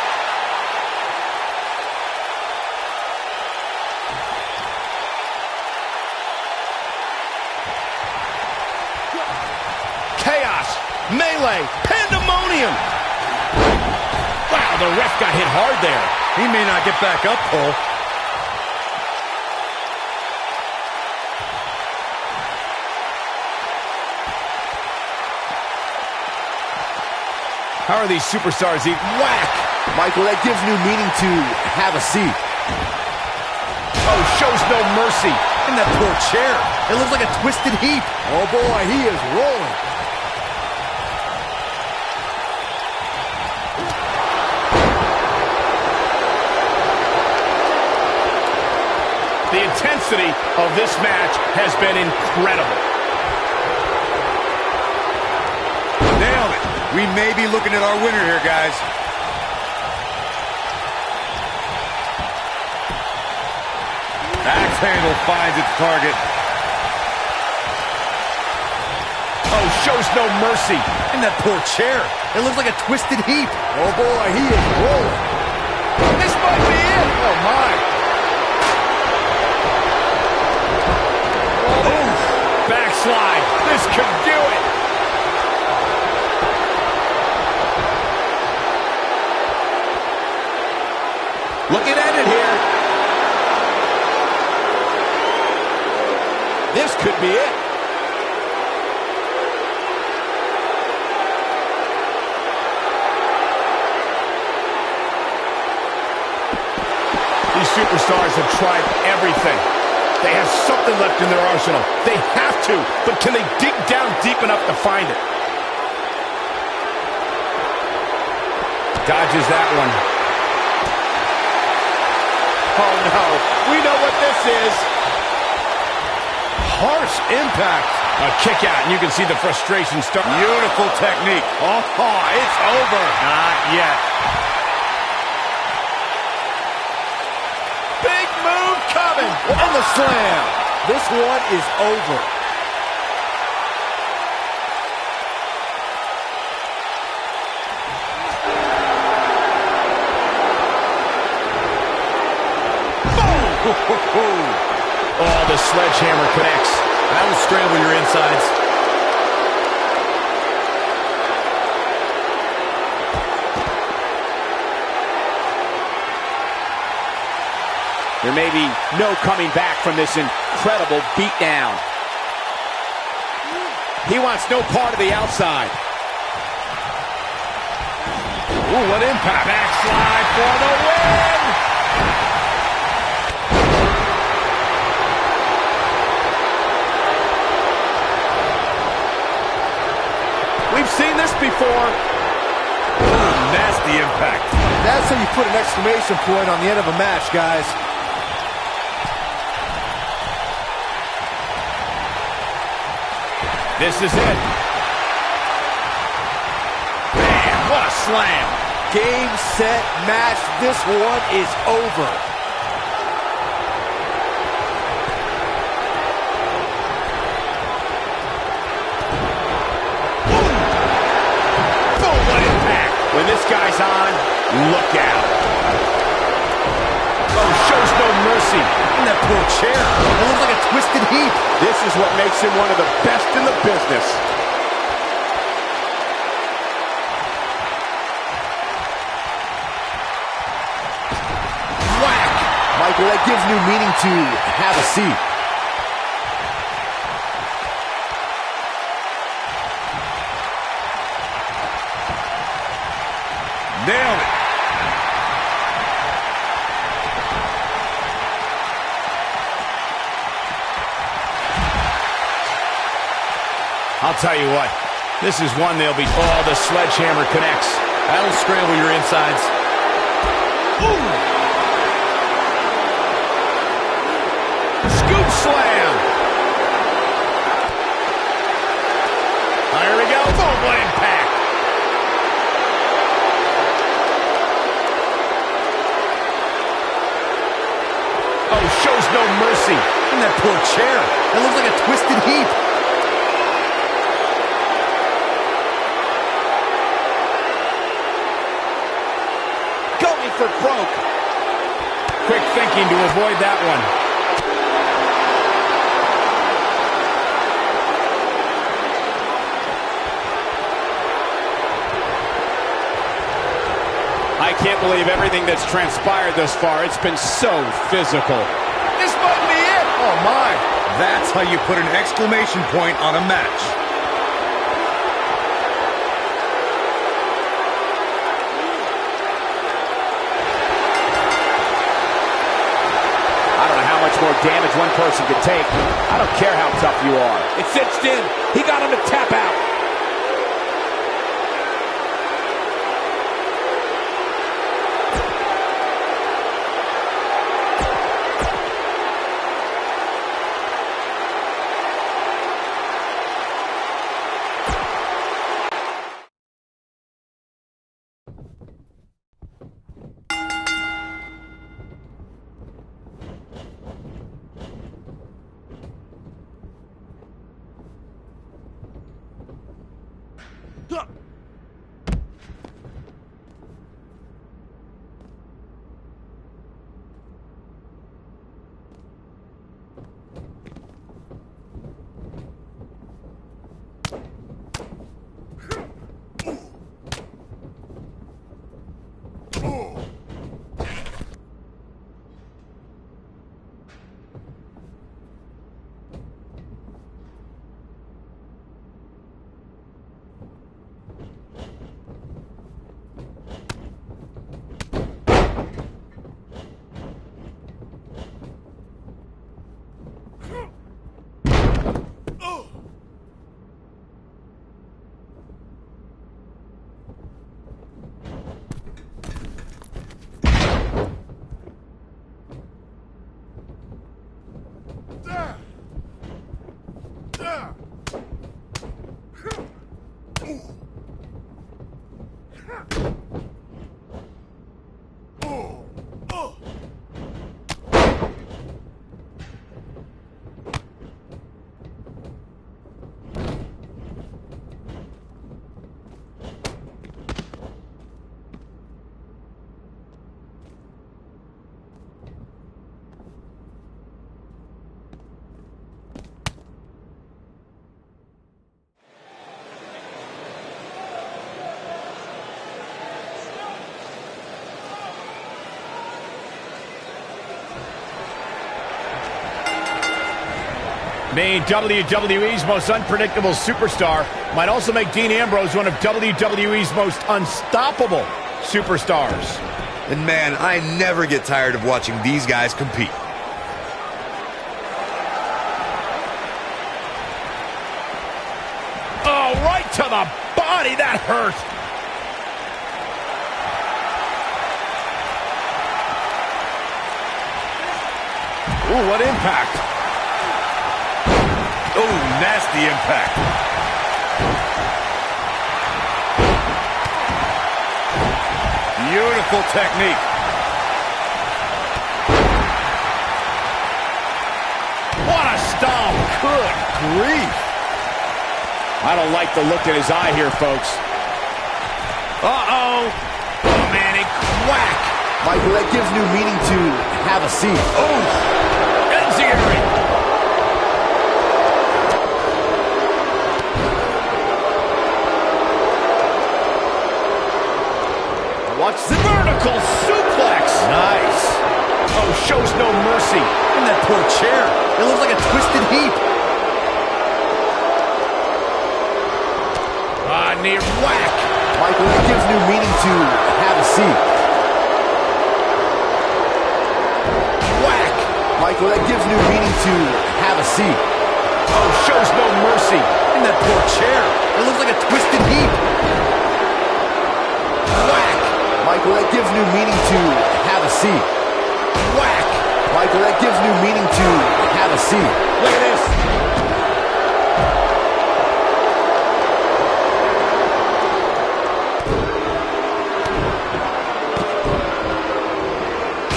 Chaos, melee, pandemonium. Wow, the ref got hit hard there. He may not get back up, Cole. How are these superstars eating? Whack! Michael, that gives new meaning to have a seat. Oh, shows no mercy. And that poor chair. It looks like a twisted heap. Oh boy, he is rolling. The intensity of this match has been incredible. Nailed it. We may be looking at our winner here, guys. Axe handle finds its target. Oh, shows no mercy. And that poor chair. It looks like a twisted heap. Oh boy, he is rolling. This might be it. Oh my. Backslide. This could do it. Looking at it here. This could be it. These superstars have tried everything. They have something left in their arsenal. They have to, but can they dig down deep enough to find it? Dodges that one. Oh no, we know what this is. Harsh impact. A kick out, and you can see the frustration start. Beautiful technique. Oh, it's over. Not yet. Big move coming. And the slam. This one is over. Oh, the sledgehammer connects. That will scramble your insides. There may be no coming back from this incredible beatdown. He wants no part of the outside. Ooh, what impact. Backslide for the win! We've seen this before. Ooh, nasty impact. That's how you put an exclamation point on the end of a match, guys. This is it. Man, what a slam. Game, set, match. This one is over. Boom, what impact. When this guy's on, look out. Oh, shows no mercy. And that poor chair. It looks like a twisted heap. This is what makes him one of the best in the business. Whack! Michael, that gives new meaning to have a seat. Nailed it. I'll tell you what, This is one they'll be... Oh, the sledgehammer connects. That'll scramble your insides. Ooh! Scoop slam! Here we go. Boom, what impact! Oh, shows no mercy. And that poor chair. That looks like a twisted heap. Going for broke. Quick thinking to avoid that one. I can't believe everything that's transpired thus far. It's been so physical. This might be it. Oh, my. That's how you put an exclamation point on a match. I don't know how much more damage one person could take. I don't care how tough you are. It's cinched in. He got him to tap out. Being WWE's most unpredictable superstar might also make Dean Ambrose one of WWE's most unstoppable superstars. And man, I never get tired of watching these guys compete. Oh, right to the body. That hurt. Ooh, what impact. Oh, nasty impact. Beautiful technique. What a stomp. Good grief. I don't like the look in his eye here, folks. Uh-oh. Oh, man, it whack. Michael, that gives new meaning to have a seat. Oh, Enziguri. Watch the vertical suplex. Nice. Oh, shows no mercy. And that poor chair. It looks like a twisted heap. Near whack. Michael, that gives new meaning to have a seat. Whack. Michael, that gives new meaning to have a seat. Oh, shows no mercy. And And that poor chair. It looks like a twisted heap. Whack. Michael, that gives new meaning to have a seat. Whack. Michael, that gives new meaning to have a seat. Look at this.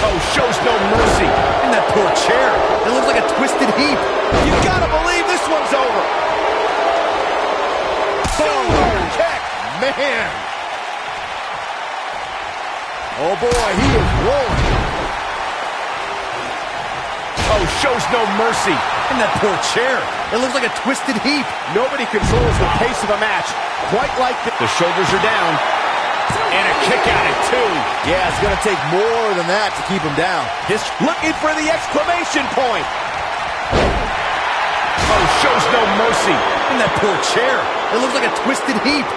Oh, shows no mercy. And that poor chair. It looks like a twisted heap. You gotta believe this one's over. Boom! Kick! Man! Oh boy, he is rolling. Oh, shows no mercy. And that poor chair. It looks like a twisted heap. Nobody controls the pace of a match quite like this. The shoulders are down. And a kick out at 2. Yeah, it's gonna take more than that to keep him down. Looking for the exclamation point. Oh, shows no mercy. And that poor chair. It looks like a twisted heap.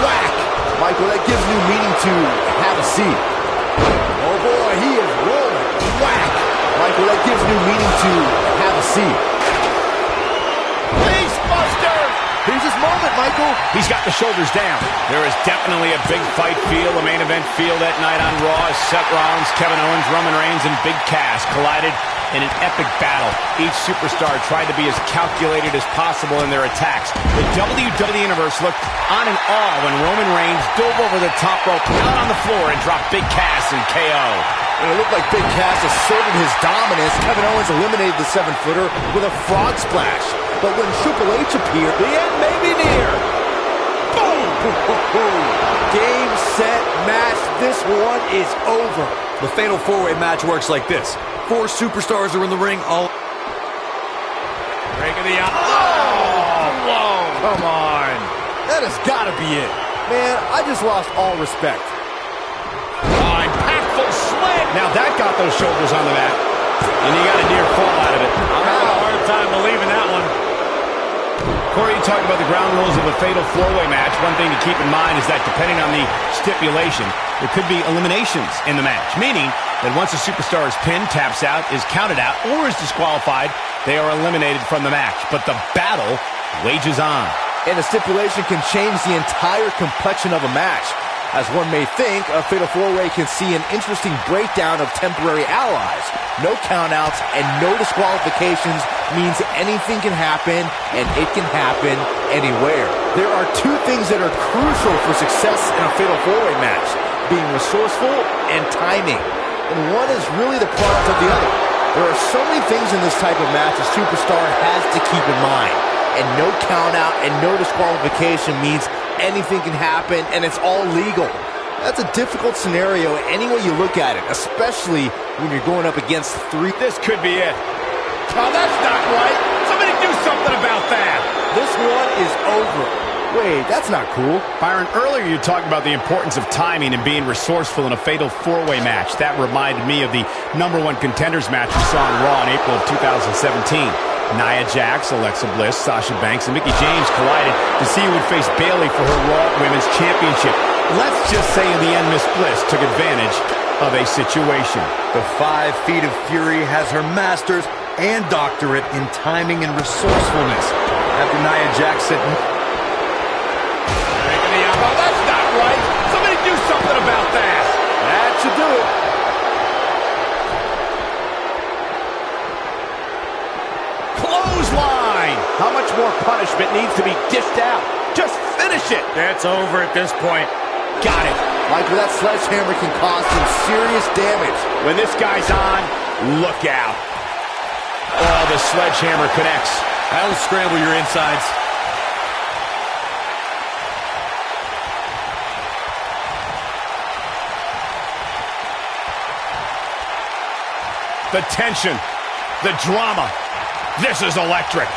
Whack! Michael, that gives new meaning to have a seat. Oh boy, he is rolling. Whack! Michael, that gives new meaning to have a seat. Face buster! Here's his moment, Michael. He's got the shoulders down. There is definitely a big fight feel, a main event feel that night on Raw as Seth Rollins, Kevin Owens, Roman Reigns, and Big Cass collided in an epic battle. Each superstar tried to be as calculated as possible in their attacks. The WWE Universe looked on in awe when Roman Reigns dove over the top rope out on the floor and dropped Big Cass in KO. And it looked like Big Cass asserted his dominance. Kevin Owens eliminated the 7-footer with a frog splash. But when Triple H appeared, the end may be near. Boom! Game, set, match. This one is over. The Fatal 4-Way match works like this. 4 superstars are in the ring, all... Break of the... Whoa! Come on. That has got to be it. Man, I just lost all respect. Impactful slam. Now that got those shoulders on the mat. And he got a near fall out of it. I'm having a hard time believing that one. Corey, you talked about the ground rules of a fatal 4-way match. One thing to keep in mind is that depending on the stipulation, there could be eliminations in the match, meaning that once a superstar is pinned, taps out, is counted out, or is disqualified, they are eliminated from the match. But the battle wages on. And a stipulation can change the entire complexion of a match. As one may think, a Fatal 4-Way can see an interesting breakdown of temporary allies. No countouts and no disqualifications means anything can happen, and it can happen anywhere. There are 2 things that are crucial for success in a Fatal 4-Way match: being resourceful and timing. And one is really the product of the other. There are so many things in this type of match a superstar has to keep in mind. And no countout and no disqualification means anything can happen, and it's all legal. That's a difficult scenario any way you look at it, especially when you're going up against 3. This could be it. Oh, that's not right. Somebody do something about that. This one is over. Wait, that's not cool. Byron, earlier you talked about the importance of timing and being resourceful in a fatal 4-way match. That reminded me of the #1 contenders match we saw on Raw in April of 2017. Nia Jax, Alexa Bliss, Sasha Banks, and Mickie James collided to see who would face Bayley for her Raw Women's Championship. Let's just say in the end, Miss Bliss took advantage of a situation. The 5 Feet of Fury has her master's and doctorate in timing and resourcefulness. After Nia Jax said... Oh, that's not right. Somebody do something about that. That should do it. Clothesline. How much more punishment needs to be dished out? Just finish it. That's over at this point. Got it. Michael, that sledgehammer can cause some serious damage. When this guy's on, look out. Oh, the sledgehammer connects. That'll scramble your insides. The tension, the drama. This is electric.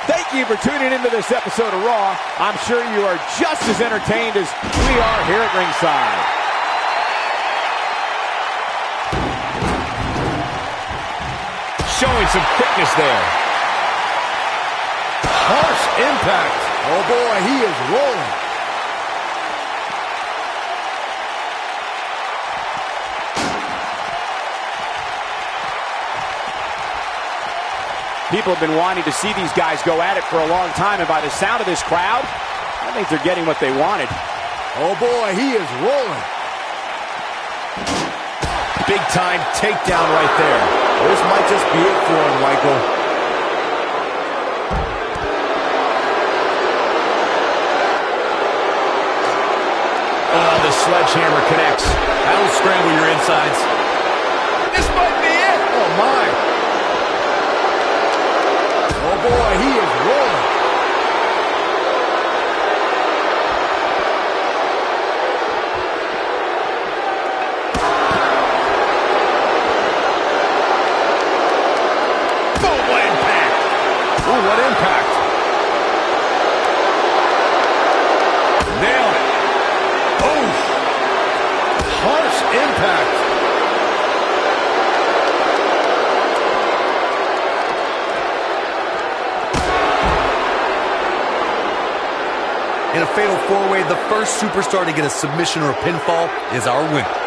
Thank you for tuning into this episode of Raw. I'm sure you are just as entertained as we are here at ringside. Showing some quickness there. Harsh impact. Oh boy, he is rolling. People have been wanting to see these guys go at it for a long time, and by the sound of this crowd, I think they're getting what they wanted. Oh boy, he is rolling. Big time takedown right there. This might just be it for him, Michael. Oh, the sledgehammer connects. That'll scramble your insides. This might be it. Oh my. Oh boy, he is rolling. Ooh, what impact. Nailed it. Oh, harsh impact. In a fatal four-way, the first superstar to get a submission or a pinfall is our winner.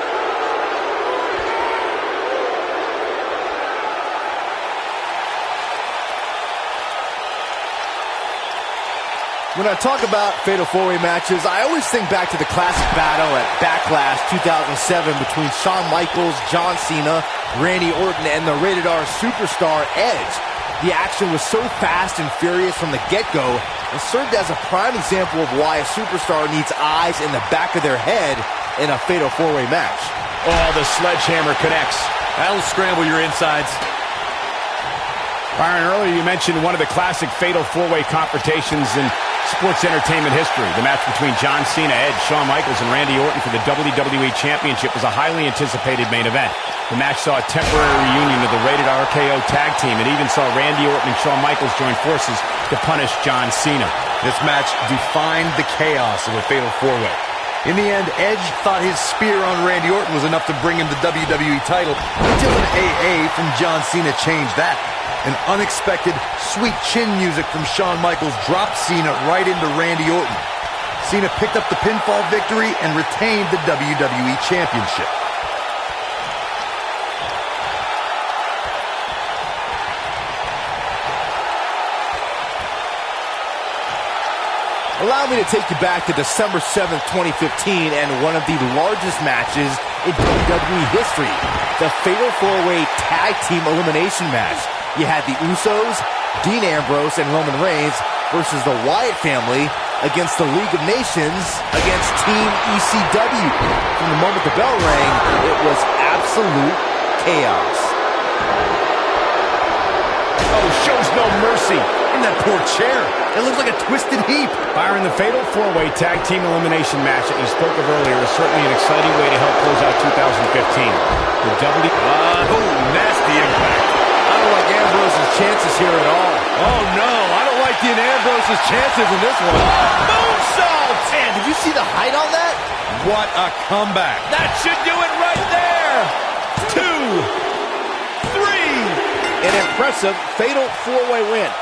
When I talk about fatal four-way matches, I always think back to the classic battle at Backlash 2007 between Shawn Michaels, John Cena, Randy Orton, and the Rated R superstar Edge. The action was so fast and furious from the get-go and served as a prime example of why a superstar needs eyes in the back of their head in a fatal four-way match. Oh, the sledgehammer connects. That'll scramble your insides. Byron, earlier you mentioned one of the classic fatal four-way confrontations in sports entertainment history. The match between John Cena, Edge, Shawn Michaels, and Randy Orton for the WWE Championship was a highly anticipated main event. The match saw a temporary reunion of the Rated RKO tag team. It even saw Randy Orton and Shawn Michaels join forces to punish John Cena. This match defined the chaos of a fatal four-way. In the end, Edge thought his spear on Randy Orton was enough to bring him the WWE title until an AA from John Cena changed that. An unexpected sweet chin music from Shawn Michaels dropped Cena right into Randy Orton. Cena picked up the pinfall victory and retained the WWE Championship. Allow me to take you back to December 7th, 2015, and one of the largest matches in WWE history, the Fatal 4-Way Tag Team Elimination Match. You had the Usos, Dean Ambrose, and Roman Reigns versus the Wyatt family against the League of Nations against Team ECW. From the moment the bell rang, it was absolute chaos. Oh, shows no mercy. In that poor chair. It looks like a twisted heap. Byron, the fatal four-way tag team elimination match that you spoke of earlier was certainly an exciting way to help close out 2015. The nasty impact. I don't like Ambrose's chances here at all. Oh, no. I don't like Dean Ambrose's chances in this one. Moonsault! Man, did you see the height on that? What a comeback. That should do it right there. 2, 3. An impressive fatal four-way win.